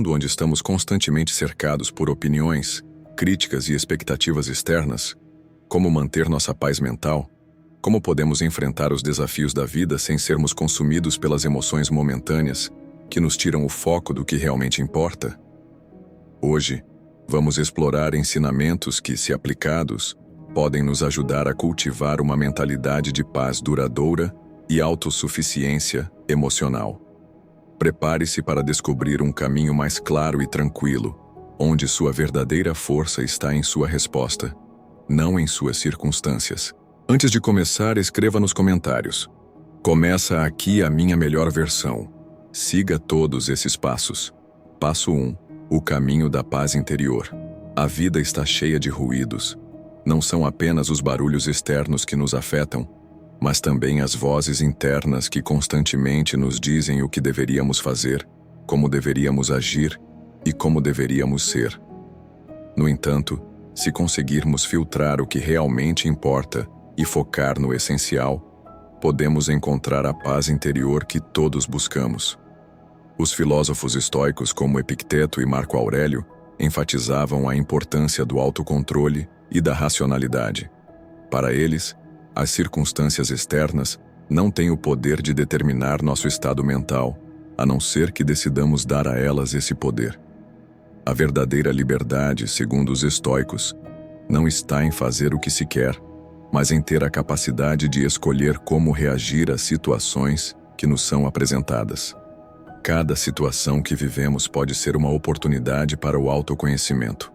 mundo onde estamos constantemente cercados por opiniões, críticas e expectativas externas, como manter nossa paz mental? Como podemos enfrentar os desafios da vida sem sermos consumidos pelas emoções momentâneas que nos tiram o foco do que realmente importa? Hoje, vamos explorar ensinamentos que, se aplicados, podem nos ajudar a cultivar uma mentalidade de paz duradoura e autossuficiência emocional. Prepare-se para descobrir um caminho mais claro e tranquilo, onde sua verdadeira força está em sua resposta, não em suas circunstâncias. Antes de começar, escreva nos comentários: "Começa aqui a minha melhor versão." Siga todos esses passos. Passo 1. O caminho da paz interior. A vida está cheia de ruídos. Não são apenas os barulhos externos que nos afetam, mas também as vozes internas que constantemente nos dizem o que deveríamos fazer, como deveríamos agir e como deveríamos ser. No entanto, se conseguirmos filtrar o que realmente importa e focar no essencial, podemos encontrar a paz interior que todos buscamos. Os filósofos estoicos como Epicteto e Marco Aurélio enfatizavam a importância do autocontrole e da racionalidade. Para eles, as circunstâncias externas não têm o poder de determinar nosso estado mental, a não ser que decidamos dar a elas esse poder. A verdadeira liberdade, segundo os estoicos, não está em fazer o que se quer, mas em ter a capacidade de escolher como reagir às situações que nos são apresentadas. Cada situação que vivemos pode ser uma oportunidade para o autoconhecimento.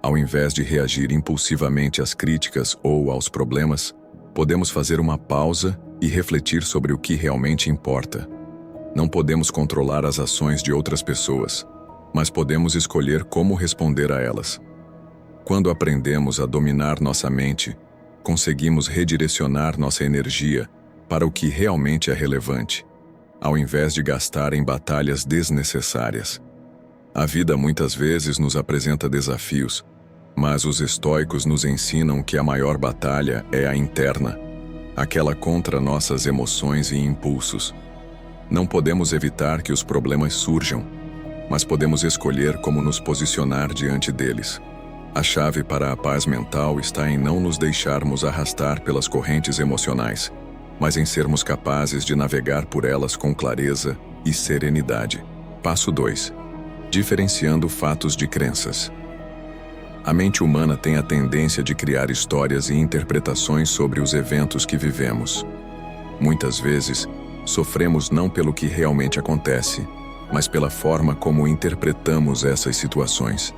Ao invés de reagir impulsivamente às críticas ou aos problemas, podemos fazer uma pausa e refletir sobre o que realmente importa. Não podemos controlar as ações de outras pessoas, mas podemos escolher como responder a elas. Quando aprendemos a dominar nossa mente, conseguimos redirecionar nossa energia para o que realmente é relevante, ao invés de gastar em batalhas desnecessárias. A vida muitas vezes nos apresenta desafios, mas os estoicos nos ensinam que a maior batalha é a interna, aquela contra nossas emoções e impulsos. Não podemos evitar que os problemas surjam, mas podemos escolher como nos posicionar diante deles. A chave para a paz mental está em não nos deixarmos arrastar pelas correntes emocionais, mas em sermos capazes de navegar por elas com clareza e serenidade. Passo 2. Diferenciando fatos de crenças. A mente humana tem a tendência de criar histórias e interpretações sobre os eventos que vivemos. Muitas vezes, sofremos não pelo que realmente acontece, mas pela forma como interpretamos essas situações.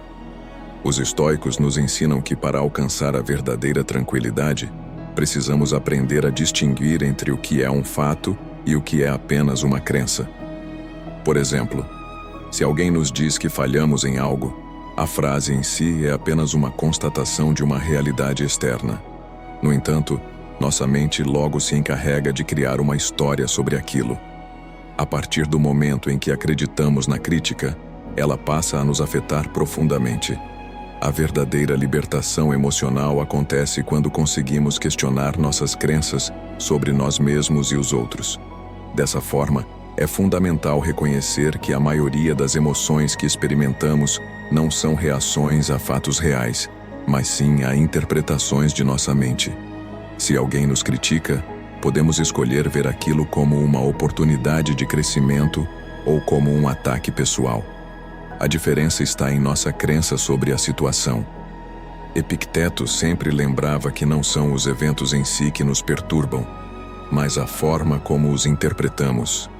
Os estoicos nos ensinam que para alcançar a verdadeira tranquilidade, precisamos aprender a distinguir entre o que é um fato e o que é apenas uma crença. Por exemplo, se alguém nos diz que falhamos em algo, a frase em si é apenas uma constatação de uma realidade externa. No entanto, nossa mente logo se encarrega de criar uma história sobre aquilo. A partir do momento em que acreditamos na crítica, ela passa a nos afetar profundamente. A verdadeira libertação emocional acontece quando conseguimos questionar nossas crenças sobre nós mesmos e os outros. Dessa forma, é fundamental reconhecer que a maioria das emoções que experimentamos não são reações a fatos reais, mas sim a interpretações de nossa mente. Se alguém nos critica, podemos escolher ver aquilo como uma oportunidade de crescimento ou como um ataque pessoal. A diferença está em nossa crença sobre a situação. Epicteto sempre lembrava que não são os eventos em si que nos perturbam, mas a forma como os interpretamos.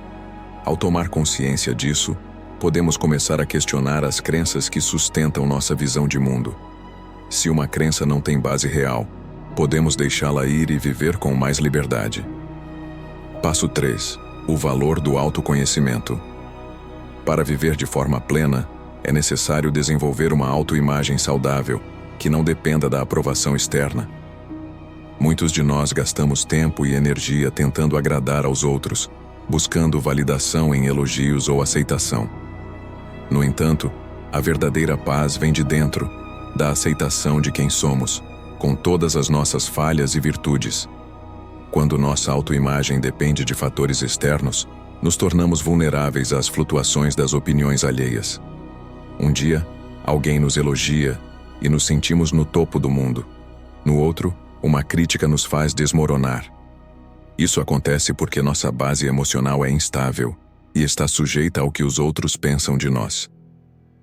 Ao tomar consciência disso, podemos começar a questionar as crenças que sustentam nossa visão de mundo. Se uma crença não tem base real, podemos deixá-la ir e viver com mais liberdade. Passo 3. O valor do autoconhecimento. Para viver de forma plena, é necessário desenvolver uma autoimagem saudável, que não dependa da aprovação externa. Muitos de nós gastamos tempo e energia tentando agradar aos outros, buscando validação em elogios ou aceitação. No entanto, a verdadeira paz vem de dentro, da aceitação de quem somos, com todas as nossas falhas e virtudes. Quando nossa autoimagem depende de fatores externos, nos tornamos vulneráveis às flutuações das opiniões alheias. Um dia, alguém nos elogia e nos sentimos no topo do mundo. No outro, uma crítica nos faz desmoronar. Isso acontece porque nossa base emocional é instável e está sujeita ao que os outros pensam de nós.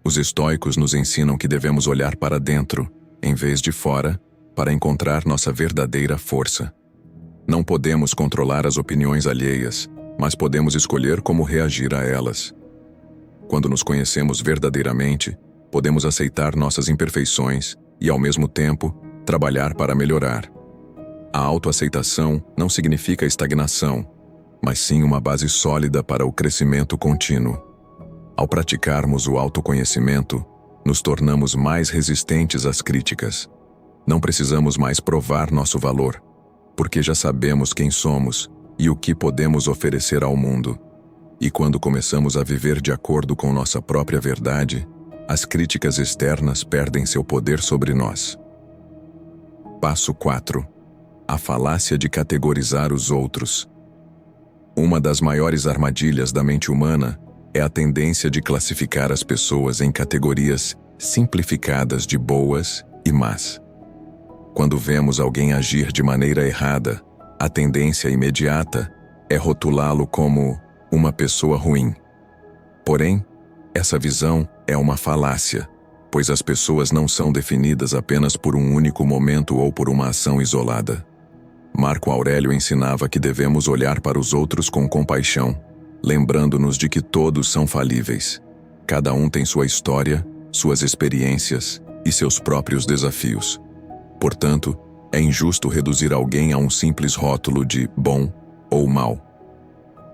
Os estoicos nos ensinam que devemos olhar para dentro, em vez de fora, para encontrar nossa verdadeira força. Não podemos controlar as opiniões alheias, mas podemos escolher como reagir a elas. Quando nos conhecemos verdadeiramente, podemos aceitar nossas imperfeições e, ao mesmo tempo, trabalhar para melhorar. A autoaceitação não significa estagnação, mas sim uma base sólida para o crescimento contínuo. Ao praticarmos o autoconhecimento, nos tornamos mais resistentes às críticas. Não precisamos mais provar nosso valor, porque já sabemos quem somos e o que podemos oferecer ao mundo. E quando começamos a viver de acordo com nossa própria verdade, as críticas externas perdem seu poder sobre nós. Passo 4. A falácia de categorizar os outros. Uma das maiores armadilhas da mente humana é a tendência de classificar as pessoas em categorias simplificadas de boas e más. Quando vemos alguém agir de maneira errada, a tendência imediata é rotulá-lo como uma pessoa ruim. Porém, essa visão é uma falácia, pois as pessoas não são definidas apenas por um único momento ou por uma ação isolada. Marco Aurélio ensinava que devemos olhar para os outros com compaixão, lembrando-nos de que todos são falíveis. Cada um tem sua história, suas experiências e seus próprios desafios. Portanto, é injusto reduzir alguém a um simples rótulo de bom ou mau.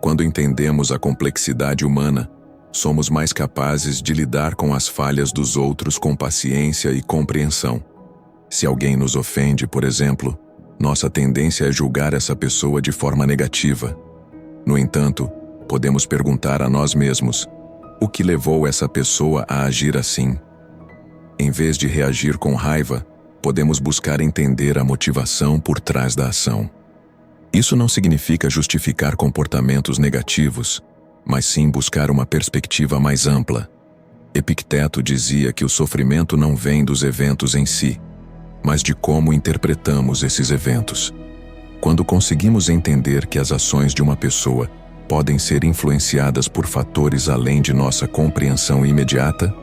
Quando entendemos a complexidade humana, somos mais capazes de lidar com as falhas dos outros com paciência e compreensão. Se alguém nos ofende, por exemplo, nossa tendência é julgar essa pessoa de forma negativa. No entanto, podemos perguntar a nós mesmos: o que levou essa pessoa a agir assim? Em vez de reagir com raiva, podemos buscar entender a motivação por trás da ação. Isso não significa justificar comportamentos negativos, mas sim buscar uma perspectiva mais ampla. Epicteto dizia que o sofrimento não vem dos eventos em si, mas de como interpretamos esses eventos. Quando conseguimos entender que as ações de uma pessoa podem ser influenciadas por fatores além de nossa compreensão imediata,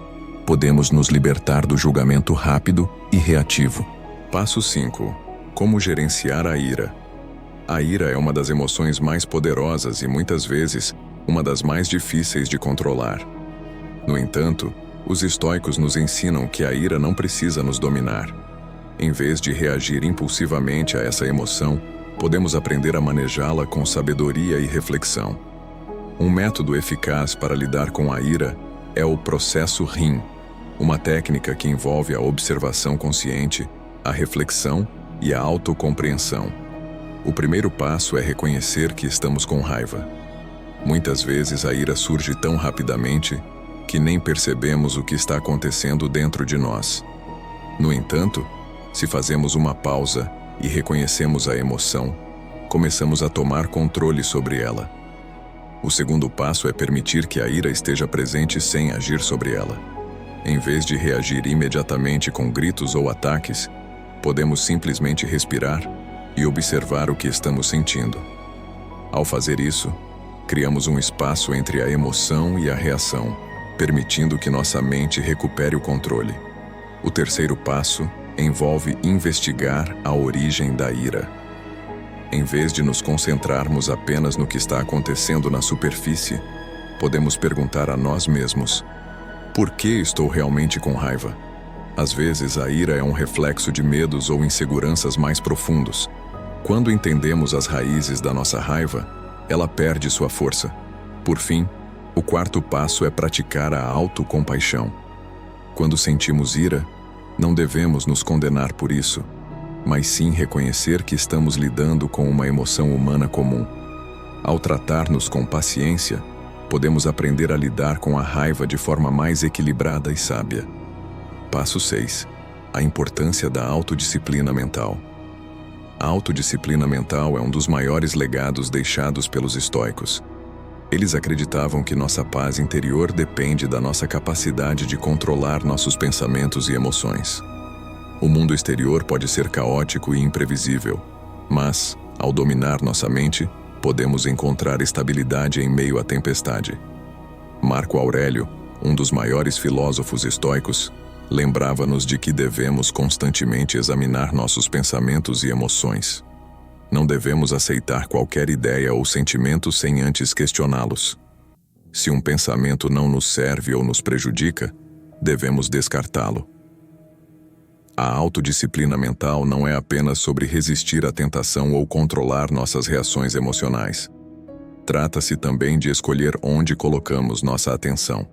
podemos nos libertar do julgamento rápido e reativo. Passo 5. Como gerenciar a ira. A ira é uma das emoções mais poderosas e, muitas vezes, uma das mais difíceis de controlar. No entanto, os estoicos nos ensinam que a ira não precisa nos dominar. Em vez de reagir impulsivamente a essa emoção, podemos aprender a manejá-la com sabedoria e reflexão. Um método eficaz para lidar com a ira é o processo RIM, uma técnica que envolve a observação consciente, a reflexão e a autocompreensão. O primeiro passo é reconhecer que estamos com raiva. Muitas vezes a ira surge tão rapidamente que nem percebemos o que está acontecendo dentro de nós. No entanto, se fazemos uma pausa e reconhecemos a emoção, começamos a tomar controle sobre ela. O segundo passo é permitir que a ira esteja presente sem agir sobre ela. Em vez de reagir imediatamente com gritos ou ataques, podemos simplesmente respirar e observar o que estamos sentindo. Ao fazer isso, criamos um espaço entre a emoção e a reação, permitindo que nossa mente recupere o controle. O terceiro passo envolve investigar a origem da ira. Em vez de nos concentrarmos apenas no que está acontecendo na superfície, podemos perguntar a nós mesmos: por que estou realmente com raiva? Às vezes, a ira é um reflexo de medos ou inseguranças mais profundos. Quando entendemos as raízes da nossa raiva, ela perde sua força. Por fim, o quarto passo é praticar a autocompaixão. Quando sentimos ira, não devemos nos condenar por isso, mas sim reconhecer que estamos lidando com uma emoção humana comum. Ao tratar-nos com paciência, podemos aprender a lidar com a raiva de forma mais equilibrada e sábia. Passo 6. A importância da autodisciplina mental. A autodisciplina mental é um dos maiores legados deixados pelos estoicos. Eles acreditavam que nossa paz interior depende da nossa capacidade de controlar nossos pensamentos e emoções. O mundo exterior pode ser caótico e imprevisível, mas, ao dominar nossa mente, podemos encontrar estabilidade em meio à tempestade. Marco Aurélio, um dos maiores filósofos estoicos, lembrava-nos de que devemos constantemente examinar nossos pensamentos e emoções. Não devemos aceitar qualquer ideia ou sentimento sem antes questioná-los. Se um pensamento não nos serve ou nos prejudica, devemos descartá-lo. A autodisciplina mental não é apenas sobre resistir à tentação ou controlar nossas reações emocionais. Trata-se também de escolher onde colocamos nossa atenção.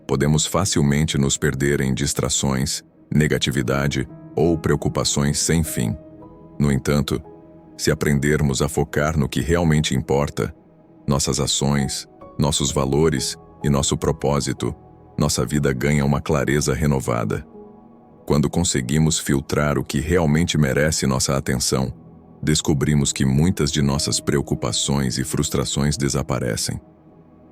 Podemos facilmente nos perder em distrações, negatividade ou preocupações sem fim. No entanto, se aprendermos a focar no que realmente importa, nossas ações, nossos valores e nosso propósito, nossa vida ganha uma clareza renovada. Quando conseguimos filtrar o que realmente merece nossa atenção, descobrimos que muitas de nossas preocupações e frustrações desaparecem.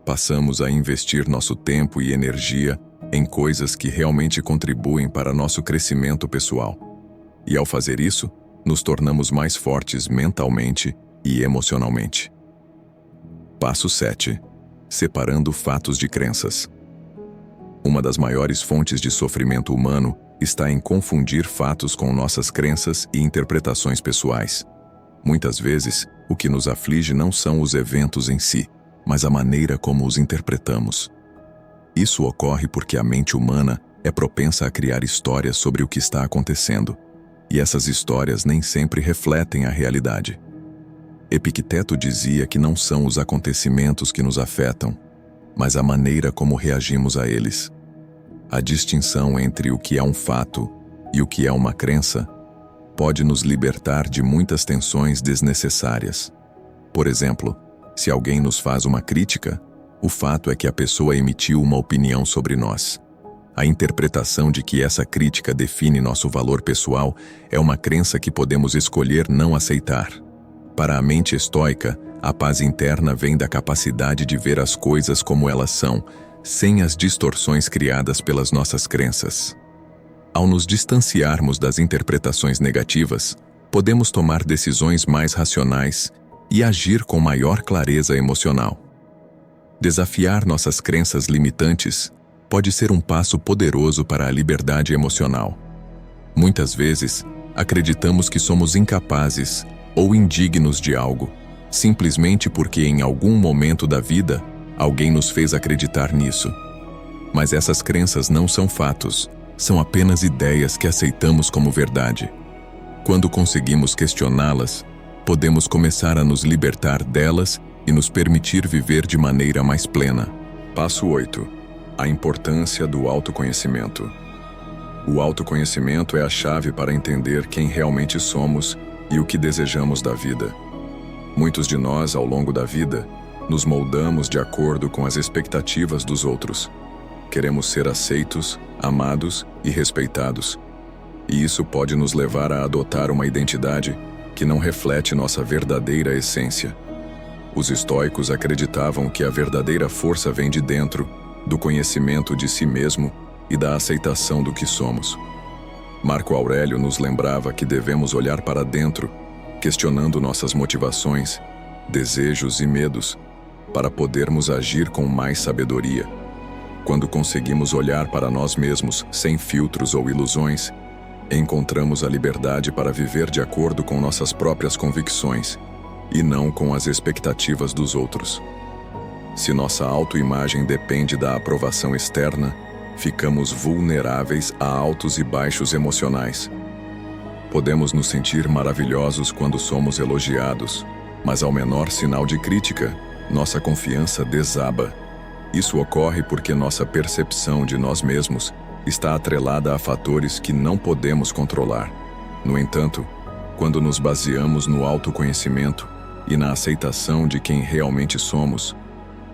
Passamos a investir nosso tempo e energia em coisas que realmente contribuem para nosso crescimento pessoal. E ao fazer isso, nos tornamos mais fortes mentalmente e emocionalmente. Passo 7. Separando fatos de crenças. Uma das maiores fontes de sofrimento humano está em confundir fatos com nossas crenças e interpretações pessoais. Muitas vezes, o que nos aflige não são os eventos em si, mas a maneira como os interpretamos. Isso ocorre porque a mente humana é propensa a criar histórias sobre o que está acontecendo, e essas histórias nem sempre refletem a realidade. Epicteto dizia que não são os acontecimentos que nos afetam, mas a maneira como reagimos a eles. A distinção entre o que é um fato e o que é uma crença pode nos libertar de muitas tensões desnecessárias. Por exemplo, se alguém nos faz uma crítica, o fato é que a pessoa emitiu uma opinião sobre nós. A interpretação de que essa crítica define nosso valor pessoal é uma crença que podemos escolher não aceitar. Para a mente estoica, a paz interna vem da capacidade de ver as coisas como elas são, sem as distorções criadas pelas nossas crenças. Ao nos distanciarmos das interpretações negativas, podemos tomar decisões mais racionais e agir com maior clareza emocional. Desafiar nossas crenças limitantes pode ser um passo poderoso para a liberdade emocional. Muitas vezes, acreditamos que somos incapazes ou indignos de algo, simplesmente porque em algum momento da vida, alguém nos fez acreditar nisso. Mas essas crenças não são fatos, são apenas ideias que aceitamos como verdade. Quando conseguimos questioná-las, podemos começar a nos libertar delas e nos permitir viver de maneira mais plena. Passo 8. A importância do autoconhecimento. O autoconhecimento é a chave para entender quem realmente somos e o que desejamos da vida. Muitos de nós, ao longo da vida, nos moldamos de acordo com as expectativas dos outros. Queremos ser aceitos, amados e respeitados. E isso pode nos levar a adotar uma identidade que não reflete nossa verdadeira essência. Os estoicos acreditavam que a verdadeira força vem de dentro, do conhecimento de si mesmo e da aceitação do que somos. Marco Aurélio nos lembrava que devemos olhar para dentro, questionando nossas motivações, desejos e medos, para podermos agir com mais sabedoria. Quando conseguimos olhar para nós mesmos sem filtros ou ilusões, encontramos a liberdade para viver de acordo com nossas próprias convicções e não com as expectativas dos outros. Se nossa autoimagem depende da aprovação externa, ficamos vulneráveis a altos e baixos emocionais. Podemos nos sentir maravilhosos quando somos elogiados, mas ao menor sinal de crítica, nossa confiança desaba. Isso ocorre porque nossa percepção de nós mesmos está atrelada a fatores que não podemos controlar. No entanto, quando nos baseamos no autoconhecimento e na aceitação de quem realmente somos,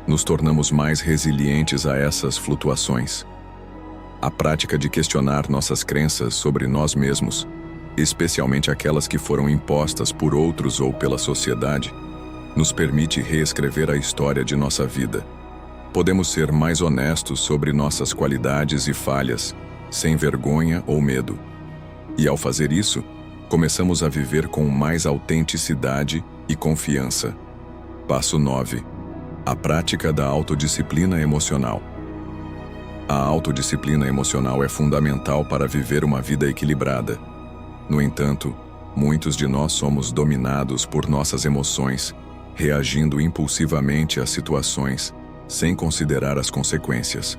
nos tornamos mais resilientes a essas flutuações. A prática de questionar nossas crenças sobre nós mesmos, especialmente aquelas que foram impostas por outros ou pela sociedade, nos permite reescrever a história de nossa vida. Podemos ser mais honestos sobre nossas qualidades e falhas, sem vergonha ou medo. E ao fazer isso, começamos a viver com mais autenticidade e confiança. Passo 9. A prática da autodisciplina emocional. A autodisciplina emocional é fundamental para viver uma vida equilibrada. No entanto, muitos de nós somos dominados por nossas emoções, reagindo impulsivamente às situações, sem considerar as consequências.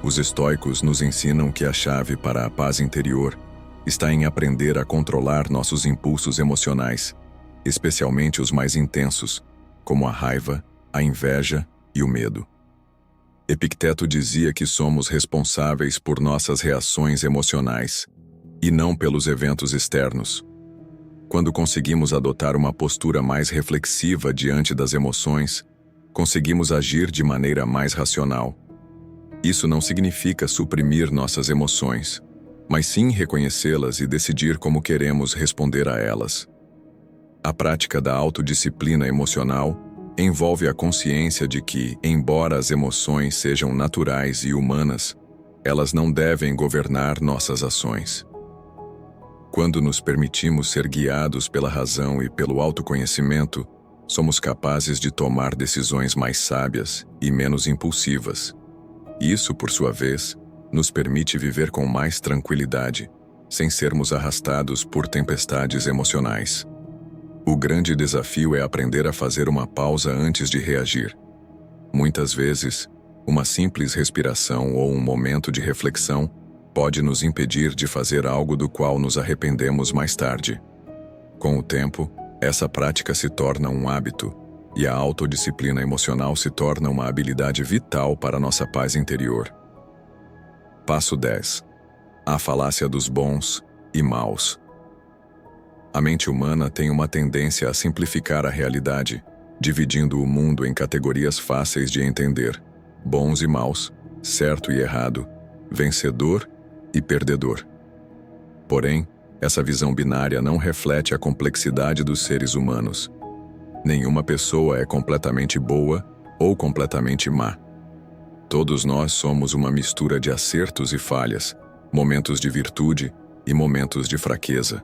Os estoicos nos ensinam que a chave para a paz interior está em aprender a controlar nossos impulsos emocionais, especialmente os mais intensos, como a raiva, a inveja e o medo. Epicteto dizia que somos responsáveis por nossas reações emocionais, e não pelos eventos externos. Quando conseguimos adotar uma postura mais reflexiva diante das emoções, conseguimos agir de maneira mais racional. Isso não significa suprimir nossas emoções, mas sim reconhecê-las e decidir como queremos responder a elas. A prática da autodisciplina emocional envolve a consciência de que, embora as emoções sejam naturais e humanas, elas não devem governar nossas ações. Quando nos permitimos ser guiados pela razão e pelo autoconhecimento, somos capazes de tomar decisões mais sábias e menos impulsivas. Isso, por sua vez, nos permite viver com mais tranquilidade, sem sermos arrastados por tempestades emocionais. O grande desafio é aprender a fazer uma pausa antes de reagir. Muitas vezes, uma simples respiração ou um momento de reflexão pode nos impedir de fazer algo do qual nos arrependemos mais tarde. Com o tempo, essa prática se torna um hábito, e a autodisciplina emocional se torna uma habilidade vital para nossa paz interior. Passo 10. A falácia dos bons e maus. A mente humana tem uma tendência a simplificar a realidade, dividindo o mundo em categorias fáceis de entender: bons e maus, certo e errado, vencedor e perdedor. Porém, essa visão binária não reflete a complexidade dos seres humanos. Nenhuma pessoa é completamente boa ou completamente má. Todos nós somos uma mistura de acertos e falhas, momentos de virtude e momentos de fraqueza.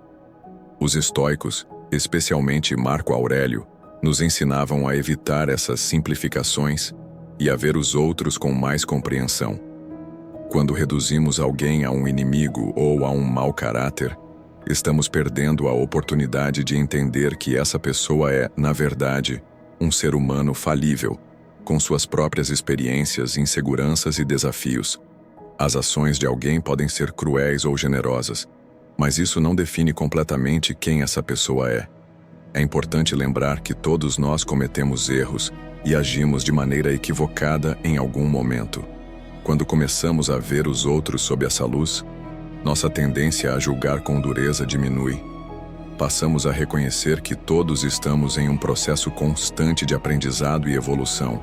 Os estoicos, especialmente Marco Aurélio, nos ensinavam a evitar essas simplificações e a ver os outros com mais compreensão. Quando reduzimos alguém a um inimigo ou a um mau caráter, estamos perdendo a oportunidade de entender que essa pessoa é, na verdade, um ser humano falível, com suas próprias experiências, inseguranças e desafios. As ações de alguém podem ser cruéis ou generosas, mas isso não define completamente quem essa pessoa é. É importante lembrar que todos nós cometemos erros e agimos de maneira equivocada em algum momento. Quando começamos a ver os outros sob essa luz, nossa tendência a julgar com dureza diminui. Passamos a reconhecer que todos estamos em um processo constante de aprendizado e evolução.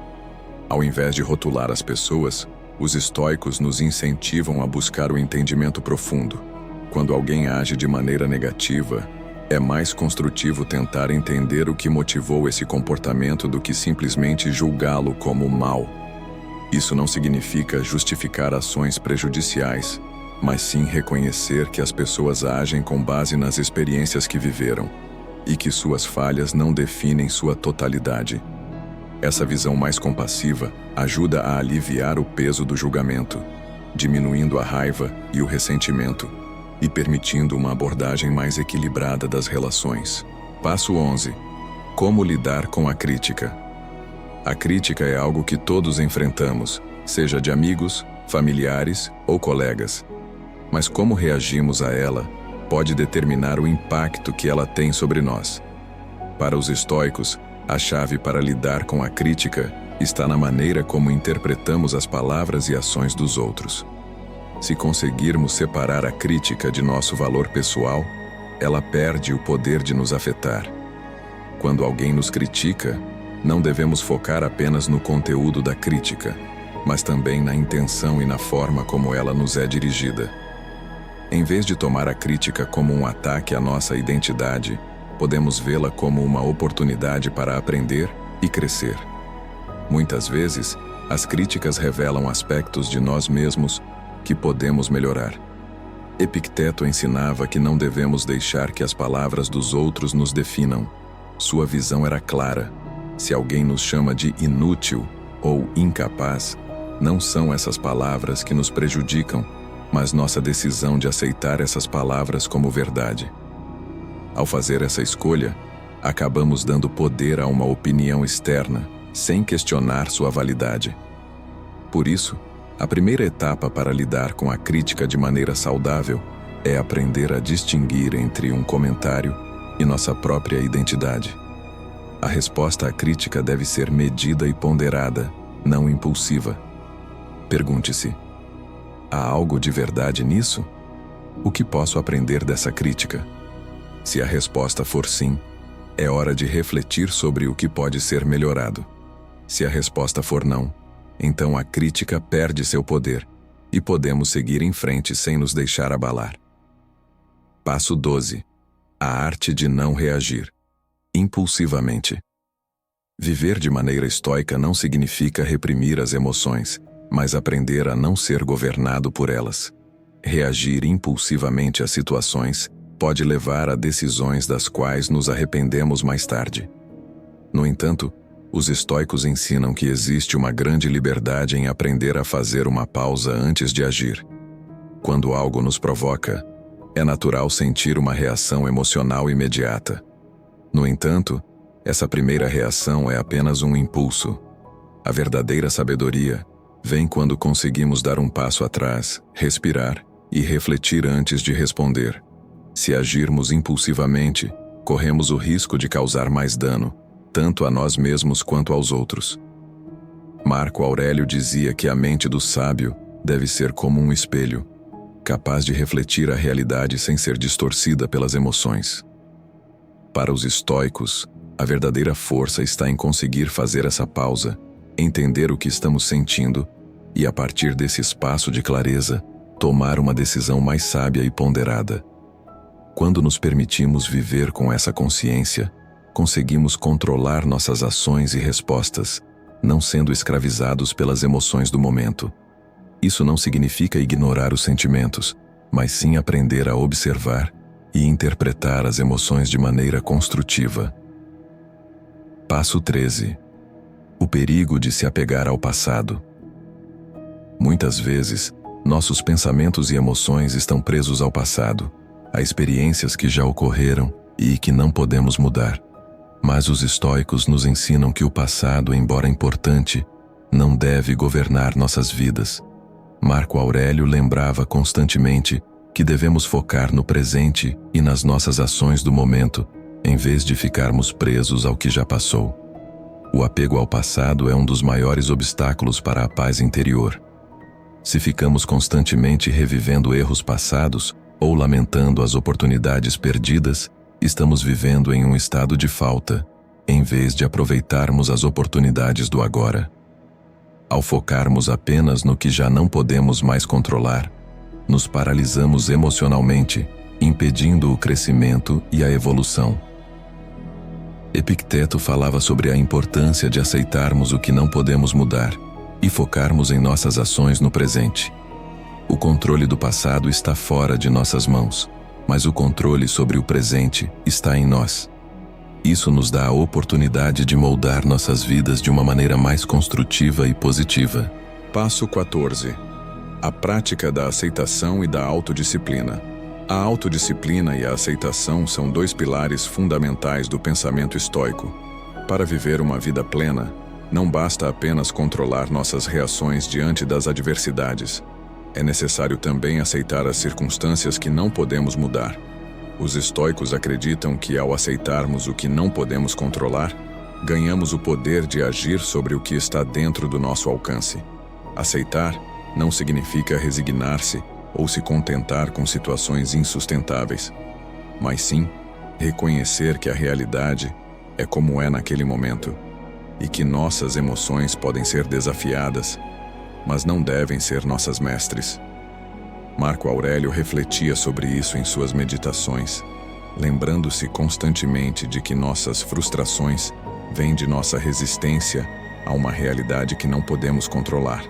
Ao invés de rotular as pessoas, os estoicos nos incentivam a buscar o entendimento profundo. Quando alguém age de maneira negativa, é mais construtivo tentar entender o que motivou esse comportamento do que simplesmente julgá-lo como mau. Isso não significa justificar ações prejudiciais, mas sim reconhecer que as pessoas agem com base nas experiências que viveram e que suas falhas não definem sua totalidade. Essa visão mais compassiva ajuda a aliviar o peso do julgamento, diminuindo a raiva e o ressentimento e permitindo uma abordagem mais equilibrada das relações. Passo 11. Como lidar com a crítica? A crítica é algo que todos enfrentamos, seja de amigos, familiares ou colegas. Mas como reagimos a ela pode determinar o impacto que ela tem sobre nós. Para os estoicos, a chave para lidar com a crítica está na maneira como interpretamos as palavras e ações dos outros. Se conseguirmos separar a crítica de nosso valor pessoal, ela perde o poder de nos afetar. Quando alguém nos critica, não devemos focar apenas no conteúdo da crítica, mas também na intenção e na forma como ela nos é dirigida. Em vez de tomar a crítica como um ataque à nossa identidade, podemos vê-la como uma oportunidade para aprender e crescer. Muitas vezes, as críticas revelam aspectos de nós mesmos que podemos melhorar. Epicteto ensinava que não devemos deixar que as palavras dos outros nos definam. Sua visão era clara. Se alguém nos chama de inútil ou incapaz, não são essas palavras que nos prejudicam, mas nossa decisão de aceitar essas palavras como verdade. Ao fazer essa escolha, acabamos dando poder a uma opinião externa, sem questionar sua validade. Por isso, a primeira etapa para lidar com a crítica de maneira saudável é aprender a distinguir entre um comentário e nossa própria identidade. A resposta à crítica deve ser medida e ponderada, não impulsiva. Pergunte-se: há algo de verdade nisso? O que posso aprender dessa crítica? Se a resposta for sim, é hora de refletir sobre o que pode ser melhorado. Se a resposta for não, então a crítica perde seu poder e podemos seguir em frente sem nos deixar abalar. Passo 12. A arte de não reagir impulsivamente. Viver de maneira estoica não significa reprimir as emoções, mas aprender a não ser governado por elas. Reagir impulsivamente a situações pode levar a decisões das quais nos arrependemos mais tarde. No entanto, os estoicos ensinam que existe uma grande liberdade em aprender a fazer uma pausa antes de agir. Quando algo nos provoca, é natural sentir uma reação emocional imediata. No entanto, essa primeira reação é apenas um impulso. A verdadeira sabedoria vem quando conseguimos dar um passo atrás, respirar e refletir antes de responder. Se agirmos impulsivamente, corremos o risco de causar mais dano, tanto a nós mesmos quanto aos outros. Marco Aurélio dizia que a mente do sábio deve ser como um espelho, capaz de refletir a realidade sem ser distorcida pelas emoções. Para os estoicos, a verdadeira força está em conseguir fazer essa pausa, entender o que estamos sentindo e, a partir desse espaço de clareza, tomar uma decisão mais sábia e ponderada. Quando nos permitimos viver com essa consciência, conseguimos controlar nossas ações e respostas, não sendo escravizados pelas emoções do momento. Isso não significa ignorar os sentimentos, mas sim aprender a observar e interpretar as emoções de maneira construtiva. Passo 13. O perigo de se apegar ao passado. Muitas vezes, nossos pensamentos e emoções estão presos ao passado, a experiências que já ocorreram e que não podemos mudar. Mas os estoicos nos ensinam que o passado, embora importante, não deve governar nossas vidas. Marco Aurélio lembrava constantemente que devemos focar no presente e nas nossas ações do momento, em vez de ficarmos presos ao que já passou. O apego ao passado é um dos maiores obstáculos para a paz interior. Se ficamos constantemente revivendo erros passados ou lamentando as oportunidades perdidas, estamos vivendo em um estado de falta, em vez de aproveitarmos as oportunidades do agora. Ao focarmos apenas no que já não podemos mais controlar, nos paralisamos emocionalmente, impedindo o crescimento e a evolução. Epicteto falava sobre a importância de aceitarmos o que não podemos mudar e focarmos em nossas ações no presente. O controle do passado está fora de nossas mãos, mas o controle sobre o presente está em nós. Isso nos dá a oportunidade de moldar nossas vidas de uma maneira mais construtiva e positiva. Passo 14. A prática da aceitação e da autodisciplina. A autodisciplina e a aceitação são dois pilares fundamentais do pensamento estoico. Para viver uma vida plena, não basta apenas controlar nossas reações diante das adversidades. É necessário também aceitar as circunstâncias que não podemos mudar. Os estoicos acreditam que, ao aceitarmos o que não podemos controlar, ganhamos o poder de agir sobre o que está dentro do nosso alcance. Aceitar não significa resignar-se ou se contentar com situações insustentáveis, mas sim reconhecer que a realidade é como é naquele momento e que nossas emoções podem ser desafiadas, mas não devem ser nossas mestres. Marco Aurélio refletia sobre isso em suas meditações. lembrando-se constantemente de que nossas frustrações vêm de nossa resistência a uma realidade que não podemos controlar.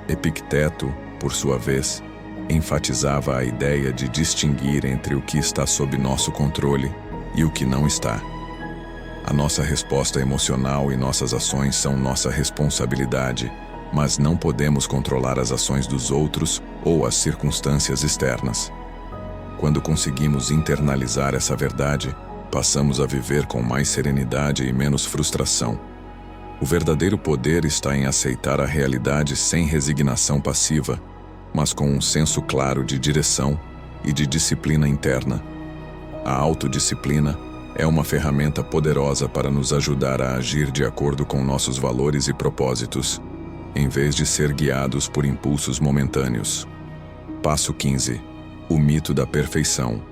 Epicteto, por sua vez, enfatizava a ideia de distinguir entre o que está sob nosso controle e o que não está. A nossa resposta emocional e nossas ações são nossa responsabilidade, mas não podemos controlar as ações dos outros ou as circunstâncias externas. Quando conseguimos internalizar essa verdade, passamos a viver com mais serenidade e menos frustração. O verdadeiro poder está em aceitar a realidade sem resignação passiva, mas com um senso claro de direção e de disciplina interna. A autodisciplina é uma ferramenta poderosa para nos ajudar a agir de acordo com nossos valores e propósitos, em vez de ser guiados por impulsos momentâneos. Passo 15. O mito da perfeição.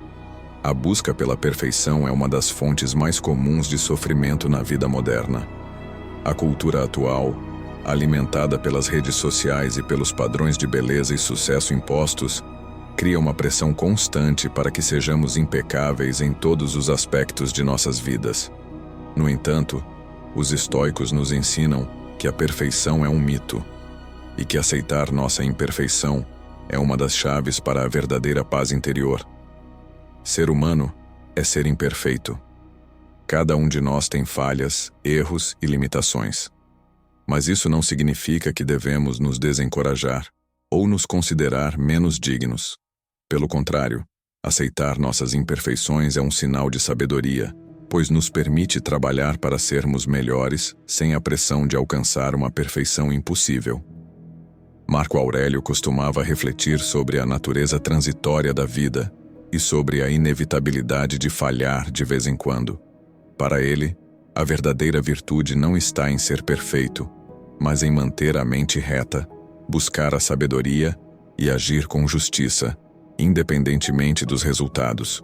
A busca pela perfeição é uma das fontes mais comuns de sofrimento na vida moderna. A cultura atual, alimentada pelas redes sociais e pelos padrões de beleza e sucesso impostos, cria uma pressão constante para que sejamos impecáveis em todos os aspectos de nossas vidas. No entanto, os estoicos nos ensinam que a perfeição é um mito e que aceitar nossa imperfeição é uma das chaves para a verdadeira paz interior. Ser humano é ser imperfeito. Cada um de nós tem falhas, erros e limitações. Mas isso não significa que devemos nos desencorajar ou nos considerar menos dignos. Pelo contrário, aceitar nossas imperfeições é um sinal de sabedoria, pois nos permite trabalhar para sermos melhores sem a pressão de alcançar uma perfeição impossível. Marco Aurélio costumava refletir sobre a natureza transitória da vida e sobre a inevitabilidade de falhar de vez em quando. Para ele, a verdadeira virtude não está em ser perfeito, mas em manter a mente reta, buscar a sabedoria e agir com justiça, independentemente dos resultados.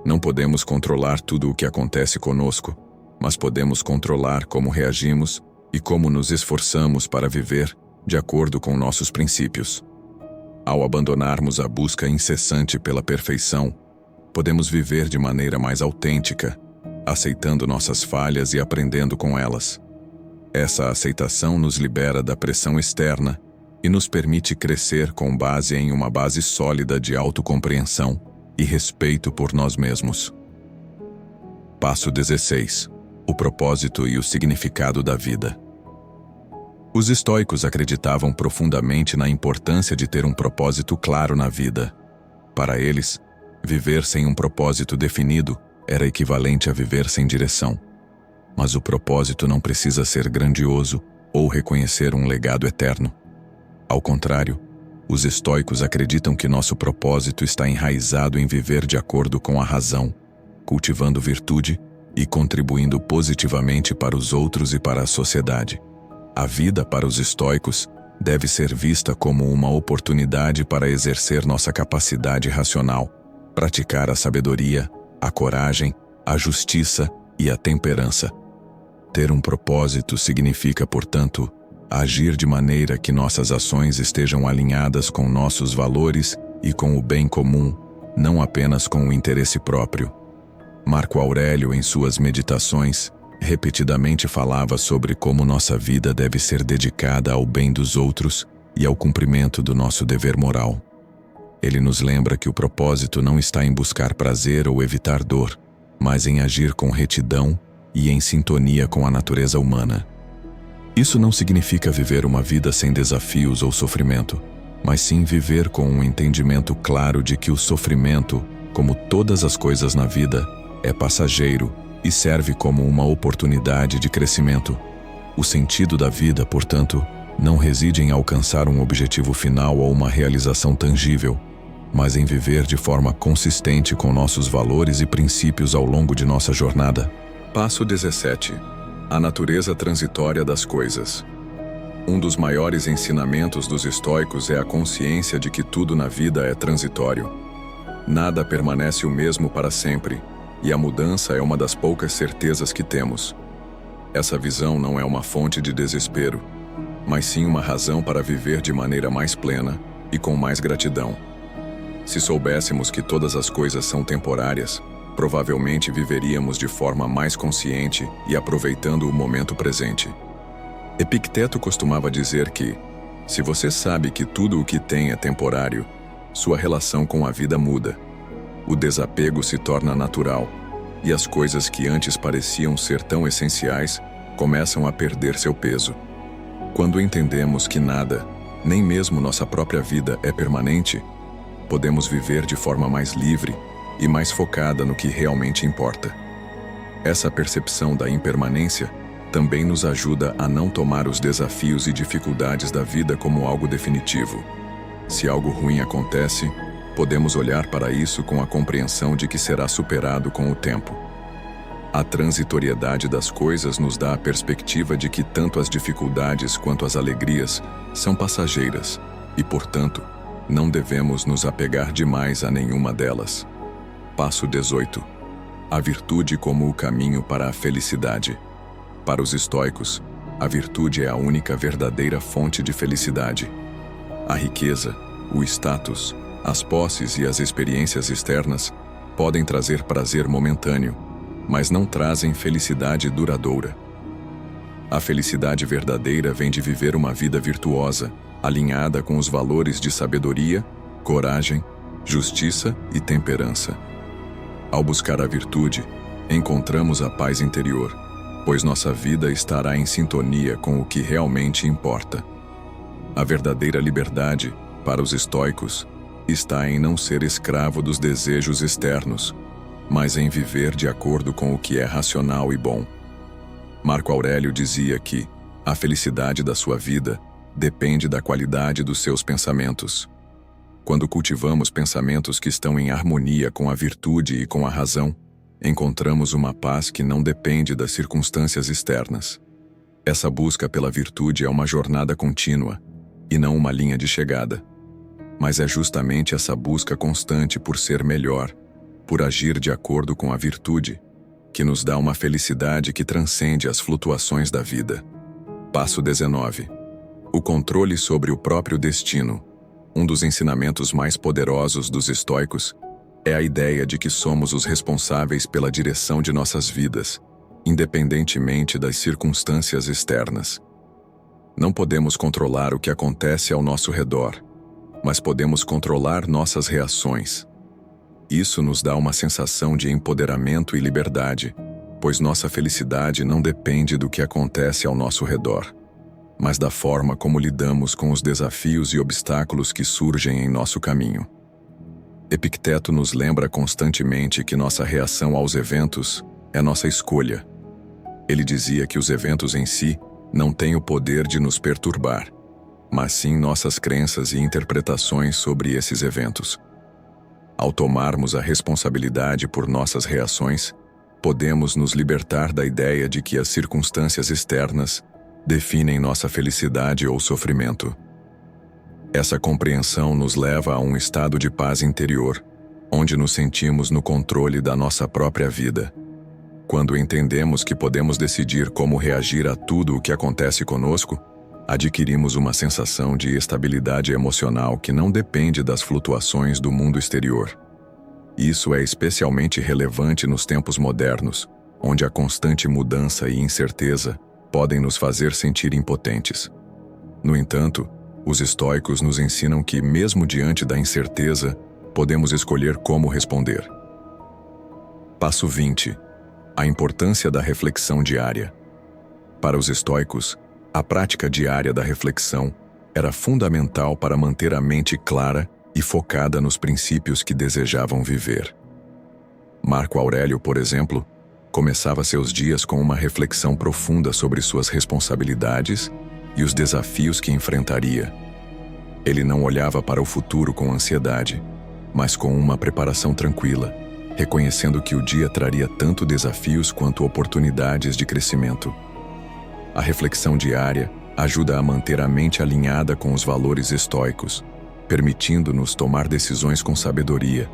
Não podemos controlar tudo o que acontece conosco, mas podemos controlar como reagimos e como nos esforçamos para viver de acordo com nossos princípios. Ao abandonarmos a busca incessante pela perfeição, podemos viver de maneira mais autêntica, aceitando nossas falhas e aprendendo com elas. Essa aceitação nos libera da pressão externa e nos permite crescer com base em uma base sólida de autocompreensão e respeito por nós mesmos. Passo 16. O propósito e o significado da vida. Os estoicos acreditavam profundamente na importância de ter um propósito claro na vida. Para eles, viver sem um propósito definido era equivalente a viver sem direção. Mas o propósito não precisa ser grandioso ou reconhecer um legado eterno. Ao contrário, os estoicos acreditam que nosso propósito está enraizado em viver de acordo com a razão, cultivando virtude e contribuindo positivamente para os outros e para a sociedade. A vida para os estoicos deve ser vista como uma oportunidade para exercer nossa capacidade racional, praticar a sabedoria, a coragem, a justiça e a temperança. Ter um propósito significa, portanto, agir de maneira que nossas ações estejam alinhadas com nossos valores e com o bem comum, não apenas com o interesse próprio. Marco Aurélio, em suas meditações, repetidamente falava sobre como nossa vida deve ser dedicada ao bem dos outros e ao cumprimento do nosso dever moral. Ele nos lembra que o propósito não está em buscar prazer ou evitar dor, mas em agir com retidão e em sintonia com a natureza humana. Isso não significa viver uma vida sem desafios ou sofrimento, mas sim viver com um entendimento claro de que o sofrimento, como todas as coisas na vida, é passageiro e serve como uma oportunidade de crescimento. O sentido da vida, portanto, não reside em alcançar um objetivo final ou uma realização tangível, mas em viver de forma consistente com nossos valores e princípios ao longo de nossa jornada. Passo 17. A natureza transitória das coisas. Um dos maiores ensinamentos dos estoicos é a consciência de que tudo na vida é transitório. Nada permanece o mesmo para sempre, e a mudança é uma das poucas certezas que temos. Essa visão não é uma fonte de desespero, mas sim uma razão para viver de maneira mais plena e com mais gratidão. Se soubéssemos que todas as coisas são temporárias, provavelmente viveríamos de forma mais consciente e aproveitando o momento presente. Epicteto costumava dizer que, se você sabe que tudo o que tem é temporário, sua relação com a vida muda. O desapego se torna natural, e as coisas que antes pareciam ser tão essenciais começam a perder seu peso. Quando entendemos que nada, nem mesmo nossa própria vida, é permanente, podemos viver de forma mais livre e mais focada no que realmente importa. Essa percepção da impermanência também nos ajuda a não tomar os desafios e dificuldades da vida como algo definitivo. Se algo ruim acontece, podemos olhar para isso com a compreensão de que será superado com o tempo. A transitoriedade das coisas nos dá a perspectiva de que tanto as dificuldades quanto as alegrias são passageiras e, portanto, não devemos nos apegar demais a nenhuma delas. Passo 18. A virtude como o caminho para a felicidade. Para os estoicos, a virtude é a única verdadeira fonte de felicidade. A riqueza, o status, as posses e as experiências externas podem trazer prazer momentâneo, mas não trazem felicidade duradoura. A felicidade verdadeira vem de viver uma vida virtuosa, alinhada com os valores de sabedoria, coragem, justiça e temperança. Ao buscar a virtude, encontramos a paz interior, pois nossa vida estará em sintonia com o que realmente importa. A verdadeira liberdade, para os estoicos, está em não ser escravo dos desejos externos, mas em viver de acordo com o que é racional e bom. Marco Aurélio dizia que a felicidade da sua vida depende da qualidade dos seus pensamentos. Quando cultivamos pensamentos que estão em harmonia com a virtude e com a razão, encontramos uma paz que não depende das circunstâncias externas. Essa busca pela virtude é uma jornada contínua, e não uma linha de chegada. Mas é justamente essa busca constante por ser melhor, por agir de acordo com a virtude, que nos dá uma felicidade que transcende as flutuações da vida. Passo 19. O controle sobre o próprio destino. Um dos ensinamentos mais poderosos dos estoicos é a ideia de que somos os responsáveis pela direção de nossas vidas, independentemente das circunstâncias externas. Não podemos controlar o que acontece ao nosso redor, mas podemos controlar nossas reações. Isso nos dá uma sensação de empoderamento e liberdade, pois nossa felicidade não depende do que acontece ao nosso redor, mas da forma como lidamos com os desafios e obstáculos que surgem em nosso caminho. Epicteto nos lembra constantemente que nossa reação aos eventos é nossa escolha. Ele dizia que os eventos em si não têm o poder de nos perturbar, mas sim nossas crenças e interpretações sobre esses eventos. Ao tomarmos a responsabilidade por nossas reações, podemos nos libertar da ideia de que as circunstâncias externas definem nossa felicidade ou sofrimento. Essa compreensão nos leva a um estado de paz interior, onde nos sentimos no controle da nossa própria vida. Quando entendemos que podemos decidir como reagir a tudo o que acontece conosco, adquirimos uma sensação de estabilidade emocional que não depende das flutuações do mundo exterior. Isso é especialmente relevante nos tempos modernos, onde a constante mudança e incerteza podem nos fazer sentir impotentes. No entanto, os estoicos nos ensinam que, mesmo diante da incerteza, podemos escolher como responder. Passo 20. A importância da reflexão diária. Para os estoicos, a prática diária da reflexão era fundamental para manter a mente clara e focada nos princípios que desejavam viver. Marco Aurélio, por exemplo, começava seus dias com uma reflexão profunda sobre suas responsabilidades e os desafios que enfrentaria. Ele não olhava para o futuro com ansiedade, mas com uma preparação tranquila, reconhecendo que o dia traria tanto desafios quanto oportunidades de crescimento. A reflexão diária ajuda a manter a mente alinhada com os valores estoicos, permitindo-nos tomar decisões com sabedoria,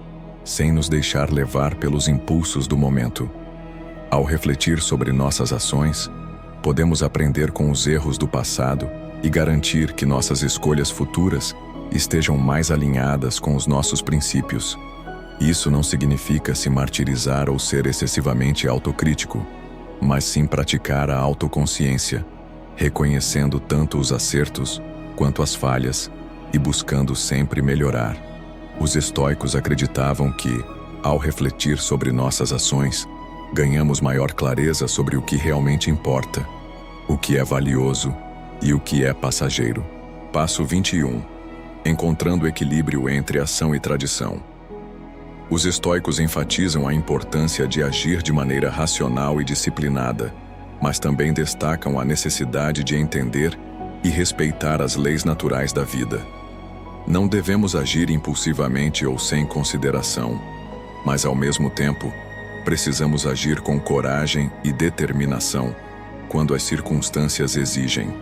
sem nos deixar levar pelos impulsos do momento. Ao refletir sobre nossas ações, podemos aprender com os erros do passado e garantir que nossas escolhas futuras estejam mais alinhadas com os nossos princípios. Isso não significa se martirizar ou ser excessivamente autocrítico, mas sim praticar a autoconsciência, reconhecendo tanto os acertos quanto as falhas e buscando sempre melhorar. Os estoicos acreditavam que, ao refletir sobre nossas ações, ganhamos maior clareza sobre o que realmente importa, o que é valioso e o que é passageiro. Passo 21. Encontrando equilíbrio entre ação e tradição. Os estoicos enfatizam a importância de agir de maneira racional e disciplinada, mas também destacam a necessidade de entender e respeitar as leis naturais da vida. Não devemos agir impulsivamente ou sem consideração, mas ao mesmo tempo, precisamos agir com coragem e determinação quando as circunstâncias exigem.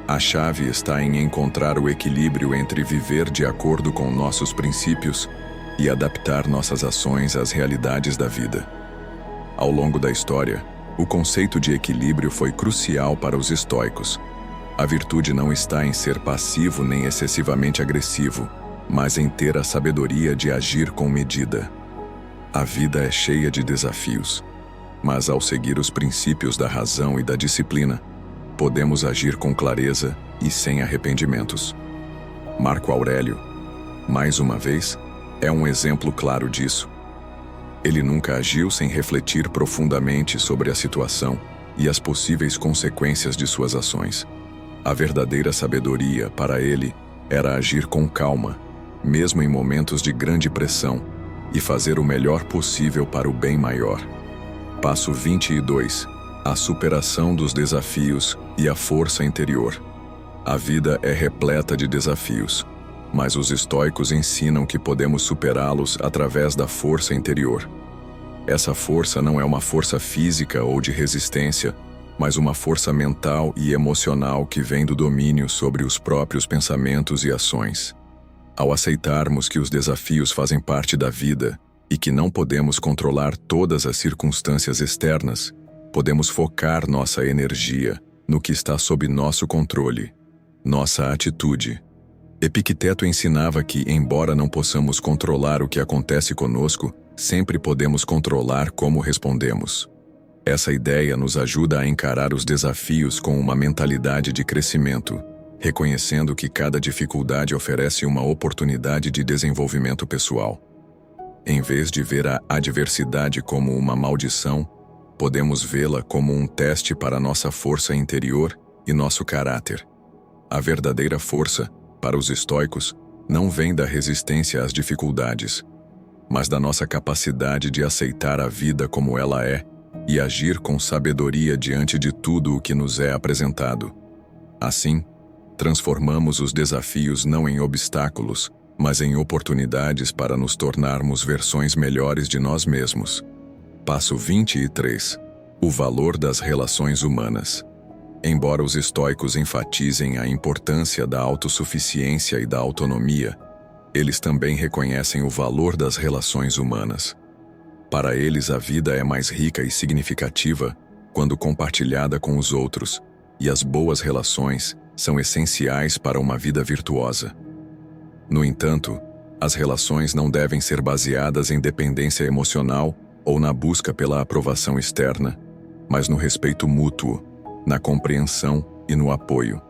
A chave está em encontrar o equilíbrio entre viver de acordo com nossos princípios e adaptar nossas ações às realidades da vida. Ao longo da história, o conceito de equilíbrio foi crucial para os estoicos. A virtude não está em ser passivo nem excessivamente agressivo, mas em ter a sabedoria de agir com medida. A vida é cheia de desafios, mas ao seguir os princípios da razão e da disciplina, podemos agir com clareza e sem arrependimentos. Marco Aurélio, mais uma vez, é um exemplo claro disso. Ele nunca agiu sem refletir profundamente sobre a situação e as possíveis consequências de suas ações. A verdadeira sabedoria, para ele, era agir com calma, mesmo em momentos de grande pressão, e fazer o melhor possível para o bem maior. Passo 22. A superação dos desafios e a força interior. A vida é repleta de desafios, mas os estoicos ensinam que podemos superá-los através da força interior. Essa força não é uma força física ou de resistência, mas uma força mental e emocional que vem do domínio sobre os próprios pensamentos e ações. Ao aceitarmos que os desafios fazem parte da vida e que não podemos controlar todas as circunstâncias externas, podemos focar nossa energia no que está sob nosso controle, nossa atitude. Epicteto ensinava que, embora não possamos controlar o que acontece conosco, sempre podemos controlar como respondemos. Essa ideia nos ajuda a encarar os desafios com uma mentalidade de crescimento, reconhecendo que cada dificuldade oferece uma oportunidade de desenvolvimento pessoal. Em vez de ver a adversidade como uma maldição, podemos vê-la como um teste para nossa força interior e nosso caráter. A verdadeira força, para os estoicos, não vem da resistência às dificuldades, mas da nossa capacidade de aceitar a vida como ela é e agir com sabedoria diante de tudo o que nos é apresentado. Assim, transformamos os desafios não em obstáculos, mas em oportunidades para nos tornarmos versões melhores de nós mesmos. Passo 23. O valor das relações humanas. Embora os estoicos enfatizem a importância da autossuficiência e da autonomia, eles também reconhecem o valor das relações humanas. Para eles, a vida é mais rica e significativa quando compartilhada com os outros, e as boas relações são essenciais para uma vida virtuosa. No entanto, as relações não devem ser baseadas em dependência emocional ou na busca pela aprovação externa, mas no respeito mútuo, na compreensão e no apoio.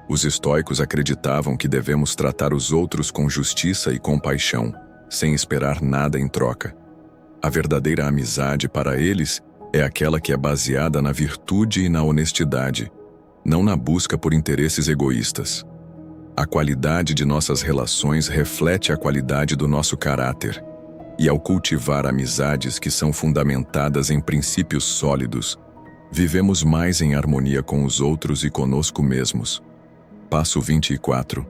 Os estoicos acreditavam que devemos tratar os outros com justiça e compaixão, sem esperar nada em troca. A verdadeira amizade para eles é aquela que é baseada na virtude e na honestidade, não na busca por interesses egoístas. A qualidade de nossas relações reflete a qualidade do nosso caráter, e ao cultivar amizades que são fundamentadas em princípios sólidos, vivemos mais em harmonia com os outros e conosco mesmos. Passo 24.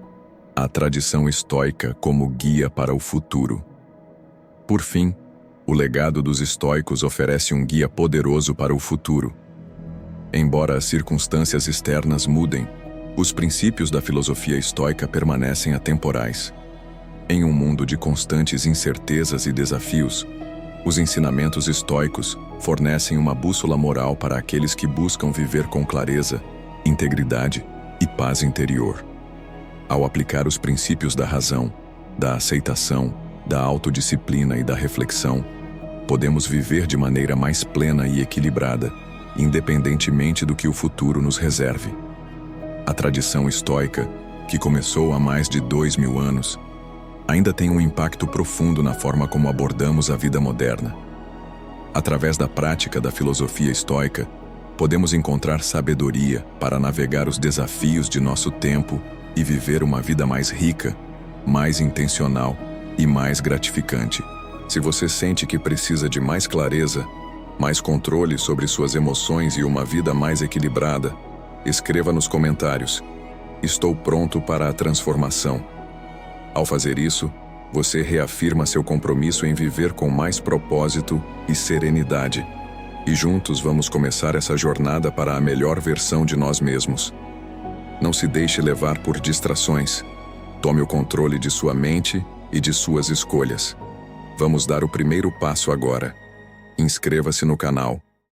A tradição estoica como guia para o futuro. Por fim, o legado dos estoicos oferece um guia poderoso para o futuro. Embora as circunstâncias externas mudem, os princípios da filosofia estoica permanecem atemporais. Em um mundo de constantes incertezas e desafios, os ensinamentos estoicos fornecem uma bússola moral para aqueles que buscam viver com clareza, integridade e paz interior. Ao aplicar os princípios da razão, da aceitação, da autodisciplina e da reflexão, podemos viver de maneira mais plena e equilibrada, independentemente do que o futuro nos reserve. A tradição estoica, que começou há mais de 2000 anos, ainda tem um impacto profundo na forma como abordamos a vida moderna. Através da prática da filosofia estoica, podemos encontrar sabedoria para navegar os desafios de nosso tempo e viver uma vida mais rica, mais intencional e mais gratificante. Se você sente que precisa de mais clareza, mais controle sobre suas emoções e uma vida mais equilibrada, escreva nos comentários: "Estou pronto para a transformação". Ao fazer isso, você reafirma seu compromisso em viver com mais propósito e serenidade. E juntos vamos começar essa jornada para a melhor versão de nós mesmos. Não se deixe levar por distrações. Tome o controle de sua mente e de suas escolhas. Vamos dar o primeiro passo agora. Inscreva-se no canal